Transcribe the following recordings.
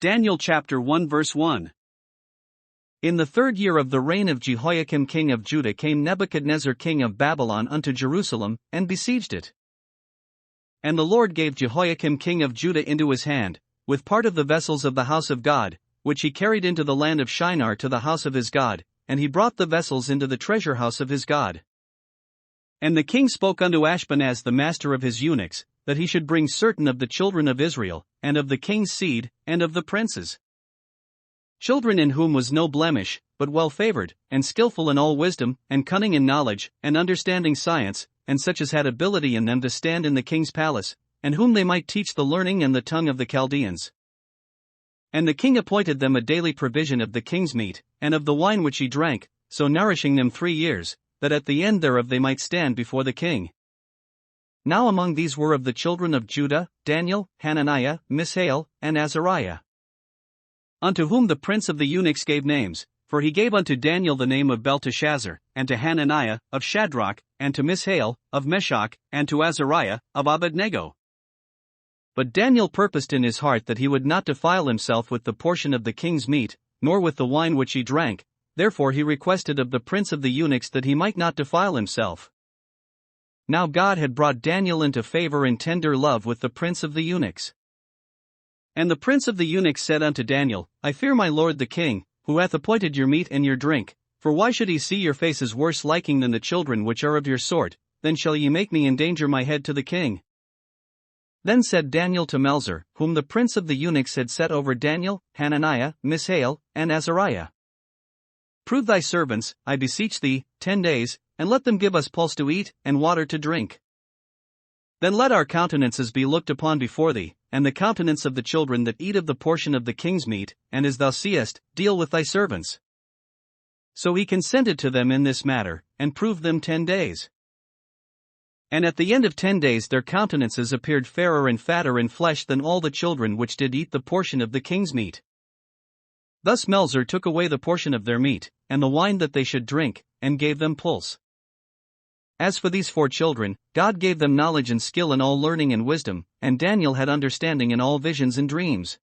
Daniel chapter 1 verse 1. In the 3rd year of the reign of Jehoiakim king of Judah came Nebuchadnezzar king of Babylon unto Jerusalem, and besieged it. And the Lord gave Jehoiakim king of Judah into his hand, with part of the vessels of the house of God, which he carried into the land of Shinar to the house of his God, and he brought the vessels into the treasure house of his God. And the king spoke unto Ashpenaz the master of his eunuchs, that he should bring certain of the children of Israel, and of the king's seed, and of the princes. Children in whom was no blemish, but well favored, and skillful in all wisdom, and cunning in knowledge, and understanding science, and such as had ability in them to stand in the king's palace, and whom they might teach the learning and the tongue of the Chaldeans. And the king appointed them a daily provision of the king's meat, and of the wine which he drank, so nourishing them 3 years, that at the end thereof they might stand before the king. Now among these were of the children of Judah, Daniel, Hananiah, Mishael, and Azariah. Unto whom the prince of the eunuchs gave names, for he gave unto Daniel the name of Belteshazzar, and to Hananiah, of Shadrach, and to Mishael, of Meshach, and to Azariah, of Abednego. But Daniel purposed in his heart that he would not defile himself with the portion of the king's meat, nor with the wine which he drank, therefore he requested of the prince of the eunuchs that he might not defile himself. Now God had brought Daniel into favor and tender love with the prince of the eunuchs. And the prince of the eunuchs said unto Daniel, I fear my lord the king, who hath appointed your meat and your drink, for why should he see your faces worse liking than the children which are of your sort, then shall ye make me endanger my head to the king. Then said Daniel to Melzar, whom the prince of the eunuchs had set over Daniel, Hananiah, Mishael, and Azariah, prove thy servants, I beseech thee, 10 days, and let them give us pulse to eat, and water to drink. Then let our countenances be looked upon before thee, and the countenance of the children that eat of the portion of the king's meat, and as thou seest, deal with thy servants. So he consented to them in this matter, and proved them 10 days. And at the end of 10 days their countenances appeared fairer and fatter in flesh than all the children which did eat the portion of the king's meat. Thus Melzar took away the portion of their meat, and the wine that they should drink, and gave them pulse. As for these 4 children, God gave them knowledge and skill in all learning and wisdom, and Daniel had understanding in all visions and dreams.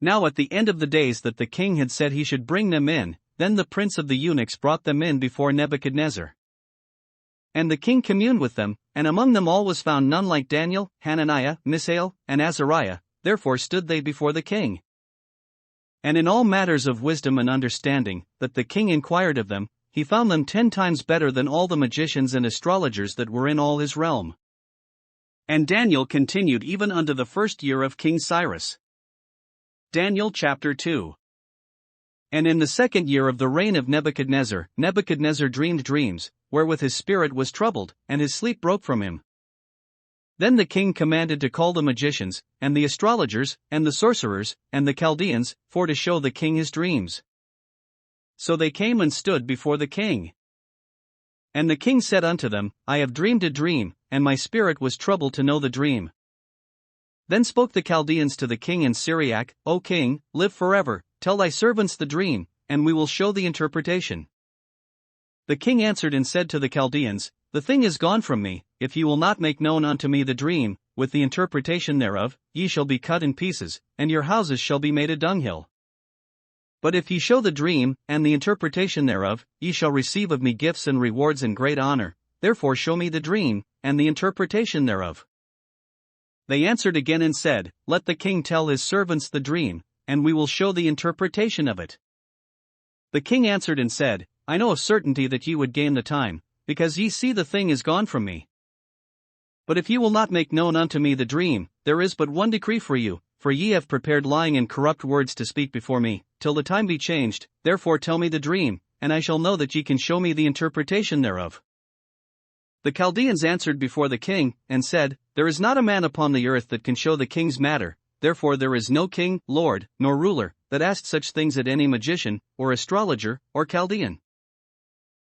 Now at the end of the days that the king had said he should bring them in, then the prince of the eunuchs brought them in before Nebuchadnezzar. And the king communed with them, and among them all was found none like Daniel, Hananiah, Mishael, and Azariah, therefore stood they before the king. And in all matters of wisdom and understanding, that the king inquired of them, he found them 10 times better than all the magicians and astrologers that were in all his realm. And Daniel continued even unto the 1st year of King Cyrus. Daniel chapter 2. And in the 2nd year of the reign of Nebuchadnezzar, Nebuchadnezzar dreamed dreams, wherewith his spirit was troubled, and his sleep broke from him. Then the king commanded to call the magicians, and the astrologers, and the sorcerers, and the Chaldeans, for to show the king his dreams. So they came and stood before the king. And the king said unto them, I have dreamed a dream, and my spirit was troubled to know the dream. Then spoke the Chaldeans to the king in Syriac, O king, live forever, tell thy servants the dream, and we will show the interpretation. The king answered and said to the Chaldeans, The thing is gone from me, if ye will not make known unto me the dream, with the interpretation thereof, ye shall be cut in pieces, and your houses shall be made a dunghill. But if ye show the dream, and the interpretation thereof, ye shall receive of me gifts and rewards and great honor, therefore show me the dream, and the interpretation thereof. They answered again and said, Let the king tell his servants the dream, and we will show the interpretation of it. The king answered and said, I know of certainty that ye would gain the time, because ye see the thing is gone from me. But if ye will not make known unto me the dream, there is but one decree for you, for ye have prepared lying and corrupt words to speak before me, till the time be changed, therefore tell me the dream, and I shall know that ye can show me the interpretation thereof. The Chaldeans answered before the king, and said, There is not a man upon the earth that can show the king's matter, therefore there is no king, lord, nor ruler, that asked such things at any magician, or astrologer, or Chaldean.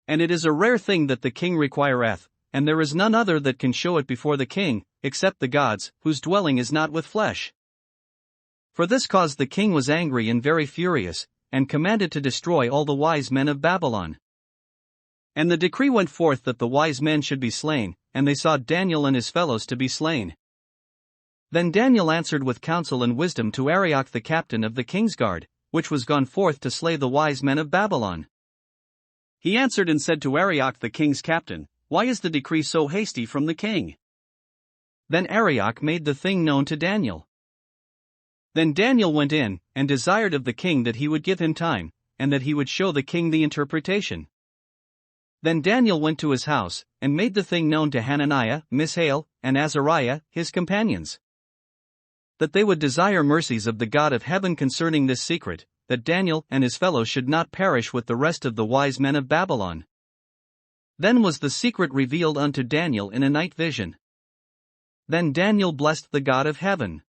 And it is a rare thing that the king requireth, and there is none other that can show it before the king, except the gods, whose dwelling is not with flesh. For this cause the king was angry and very furious, and commanded to destroy all the wise men of Babylon. And the decree went forth that the wise men should be slain, and they sought Daniel and his fellows to be slain. Then Daniel answered with counsel and wisdom to Arioch the captain of the king's guard, which was gone forth to slay the wise men of Babylon. He answered and said to Arioch the king's captain, Why is the decree so hasty from the king? Then Arioch made the thing known to Daniel. Then Daniel went in, and desired of the king that he would give him time, and that he would show the king the interpretation. Then Daniel went to his house, and made the thing known to Hananiah, Mishael, and Azariah, his companions, that they would desire mercies of the God of heaven concerning this secret, that Daniel and his fellows should not perish with the rest of the wise men of Babylon. Then was the secret revealed unto Daniel in a night vision. Then Daniel blessed the God of heaven.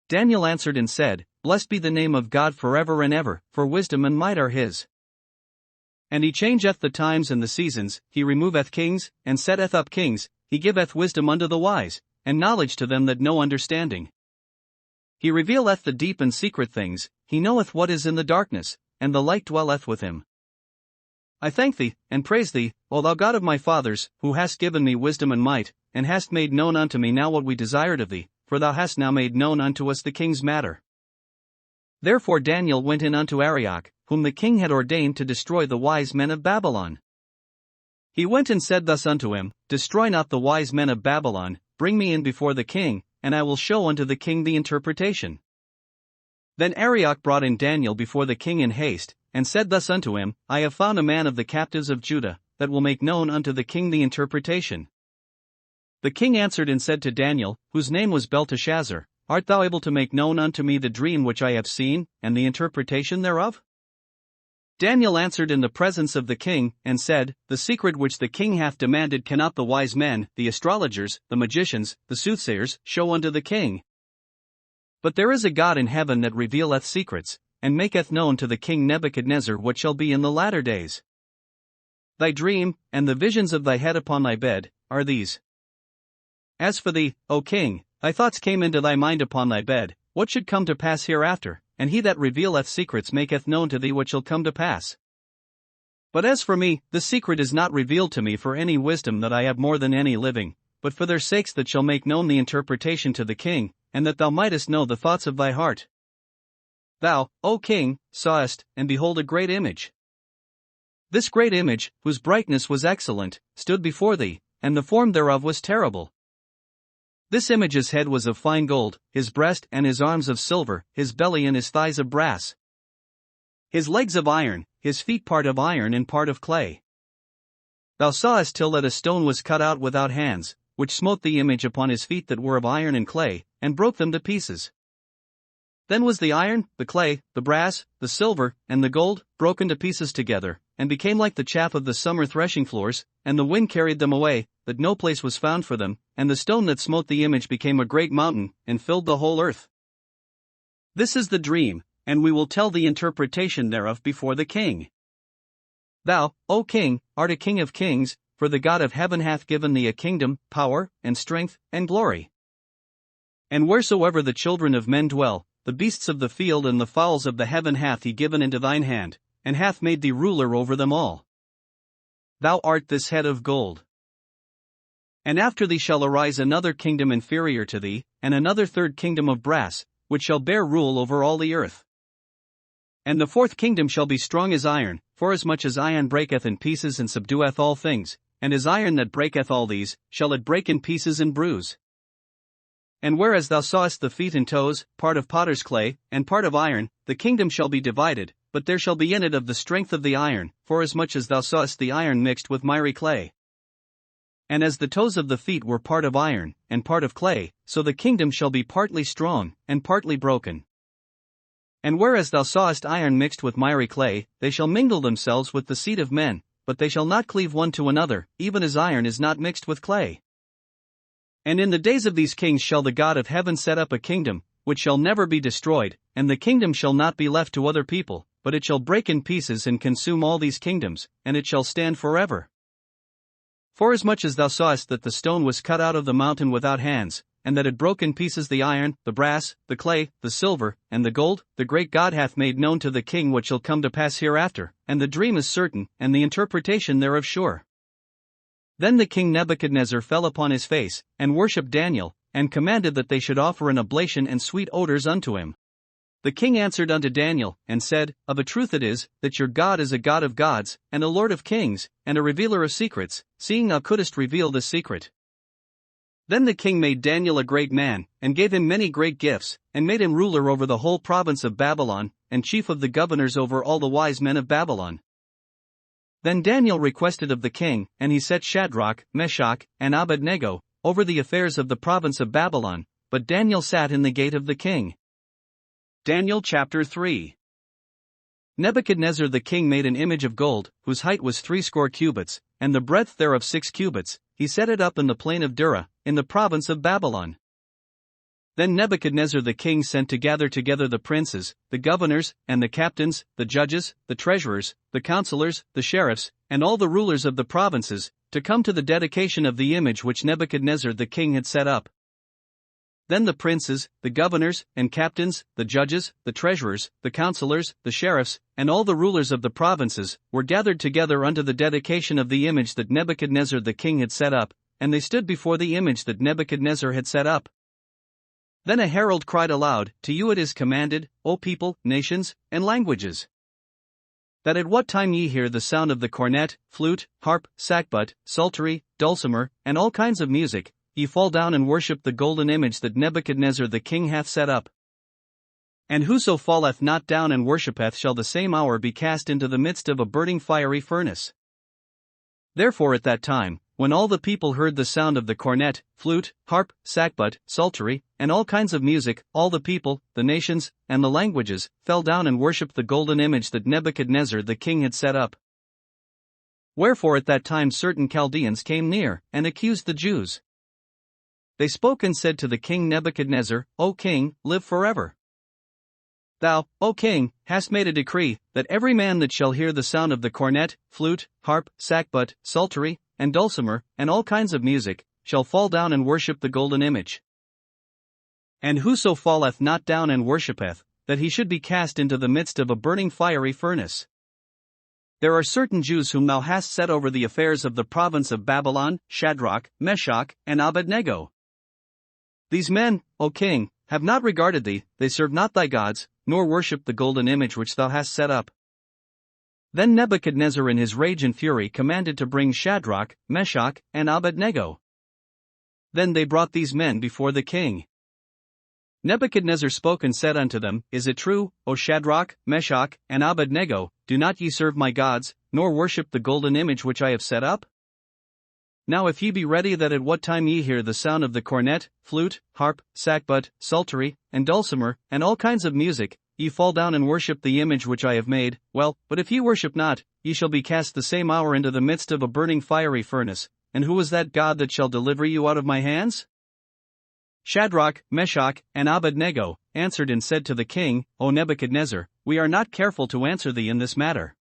Daniel answered and said, Blessed be the name of God forever and ever, for wisdom and might are his. And he changeth the times and the seasons, he removeth kings, and setteth up kings, he giveth wisdom unto the wise, and knowledge to them that know understanding. He revealeth the deep and secret things, he knoweth what is in the darkness, and the light dwelleth with him. I thank thee, and praise thee, O thou God of my fathers, who hast given me wisdom and might, and hast made known unto me now what we desired of thee, for thou hast now made known unto us the king's matter. Therefore Daniel went in unto Arioch, whom the king had ordained to destroy the wise men of Babylon. He went and said thus unto him, Destroy not the wise men of Babylon, bring me in before the king, and I will show unto the king the interpretation. Then Arioch brought in Daniel before the king in haste, and said thus unto him, I have found a man of the captives of Judah, that will make known unto the king the interpretation. The king answered and said to Daniel, whose name was Belteshazzar, Art thou able to make known unto me the dream which I have seen, and the interpretation thereof? Daniel answered in the presence of the king, and said, The secret which the king hath demanded cannot the wise men, the astrologers, the magicians, the soothsayers, show unto the king. But there is a God in heaven that revealeth secrets, and maketh known to the king Nebuchadnezzar what shall be in the latter days. Thy dream, and the visions of thy head upon thy bed, are these. As for thee, O king, thy thoughts came into thy mind upon thy bed, what should come to pass hereafter, and he that revealeth secrets maketh known to thee what shall come to pass. But as for me, the secret is not revealed to me for any wisdom that I have more than any living, but for their sakes that shall make known the interpretation to the king, and that thou mightest know the thoughts of thy heart. Thou, O king, sawest, and behold a great image. This great image, whose brightness was excellent, stood before thee, and the form thereof was terrible. This image's head was of fine gold, his breast and his arms of silver, his belly and his thighs of brass, his legs of iron, his feet part of iron and part of clay. Thou sawest till that a stone was cut out without hands, which smote the image upon his feet that were of iron and clay, and broke them to pieces. Then was the iron, the clay, the brass, the silver, and the gold, broken to pieces together, and became like the chaff of the summer threshing floors, and the wind carried them away, that no place was found for them, and the stone that smote the image became a great mountain, and filled the whole earth. This is the dream, and we will tell the interpretation thereof before the king. Thou, O king, art a king of kings, for the God of heaven hath given thee a kingdom, power, and strength, and glory. And wheresoever the children of men dwell, the beasts of the field and the fowls of the heaven hath he given into thine hand, and hath made thee ruler over them all. Thou art this head of gold. And after thee shall arise another kingdom inferior to thee, and another third kingdom of brass, which shall bear rule over all the earth. And the fourth kingdom shall be strong as iron, forasmuch as iron breaketh in pieces and subdueth all things, and as iron that breaketh all these, shall it break in pieces and bruise. And whereas thou sawest the feet and toes, part of potter's clay, and part of iron, the kingdom shall be divided, but there shall be in it of the strength of the iron, forasmuch as thou sawest the iron mixed with miry clay. And as the toes of the feet were part of iron, and part of clay, so the kingdom shall be partly strong, and partly broken. And whereas thou sawest iron mixed with miry clay, they shall mingle themselves with the seed of men, but they shall not cleave one to another, even as iron is not mixed with clay. And in the days of these kings shall the God of heaven set up a kingdom, which shall never be destroyed, and the kingdom shall not be left to other people, but it shall break in pieces and consume all these kingdoms, and it shall stand forever. Forasmuch as thou sawest that the stone was cut out of the mountain without hands, and that it broke in pieces the iron, the brass, the clay, the silver, and the gold, the great God hath made known to the king what shall come to pass hereafter, and the dream is certain, and the interpretation thereof sure. Then the king Nebuchadnezzar fell upon his face, and worshipped Daniel, and commanded that they should offer an oblation and sweet odors unto him. The king answered unto Daniel, and said, Of a truth it is, that your God is a God of gods, and a Lord of kings, and a revealer of secrets, seeing thou couldest reveal this secret. Then the king made Daniel a great man, and gave him many great gifts, and made him ruler over the whole province of Babylon, and chief of the governors over all the wise men of Babylon. Then Daniel requested of the king, and he set Shadrach, Meshach, and Abednego over the affairs of the province of Babylon, but Daniel sat in the gate of the king. Daniel chapter 3. Nebuchadnezzar the king made an image of gold, whose height was 60 cubits, and the breadth thereof 6 cubits. He set it up in the plain of Dura, in the province of Babylon. Then Nebuchadnezzar the king sent to gather together the princes, the governors, and the captains, the judges, the treasurers, the counselors, the sheriffs, and all the rulers of the provinces, to come to the dedication of the image which Nebuchadnezzar the king had set up. Then the princes, the governors, and captains, the judges, the treasurers, the counselors, the sheriffs, and all the rulers of the provinces, were gathered together unto the dedication of the image that Nebuchadnezzar the king had set up, and they stood before the image that Nebuchadnezzar had set up. Then a herald cried aloud, To you it is commanded, O people, nations, and languages, that at what time ye hear the sound of the cornet, flute, harp, sackbut, psaltery, dulcimer, and all kinds of music, ye fall down and worship the golden image that Nebuchadnezzar the king hath set up. And whoso falleth not down and worshippeth shall the same hour be cast into the midst of a burning fiery furnace. Therefore at that time, when all the people heard the sound of the cornet, flute, harp, sackbut, psaltery, and all kinds of music, all the people, the nations, and the languages, fell down and worshipped the golden image that Nebuchadnezzar the king had set up. Wherefore at that time certain Chaldeans came near, and accused the Jews. They spoke and said to the king Nebuchadnezzar, O king, live forever. Thou, O king, hast made a decree, that every man that shall hear the sound of the cornet, flute, harp, sackbut, psaltery, and dulcimer, and all kinds of music, shall fall down and worship the golden image. And whoso falleth not down and worshippeth, that he should be cast into the midst of a burning fiery furnace. There are certain Jews whom thou hast set over the affairs of the province of Babylon, Shadrach, Meshach, and Abednego. These men, O king, have not regarded thee, they serve not thy gods, nor worship the golden image which thou hast set up. Then Nebuchadnezzar in his rage and fury commanded to bring Shadrach, Meshach, and Abednego. Then they brought these men before the king. Nebuchadnezzar spoke and said unto them, Is it true, O Shadrach, Meshach, and Abednego, do not ye serve my gods, nor worship the golden image which I have set up? Now if ye be ready that at what time ye hear the sound of the cornet, flute, harp, sackbut, psaltery, and dulcimer, and all kinds of music, ye fall down and worship the image which I have made, well, but if ye worship not, ye shall be cast the same hour into the midst of a burning fiery furnace. And who is that God that shall deliver you out of my hands? Shadrach, Meshach, and Abednego answered and said to the king, O Nebuchadnezzar, we are not careful to answer thee in this matter.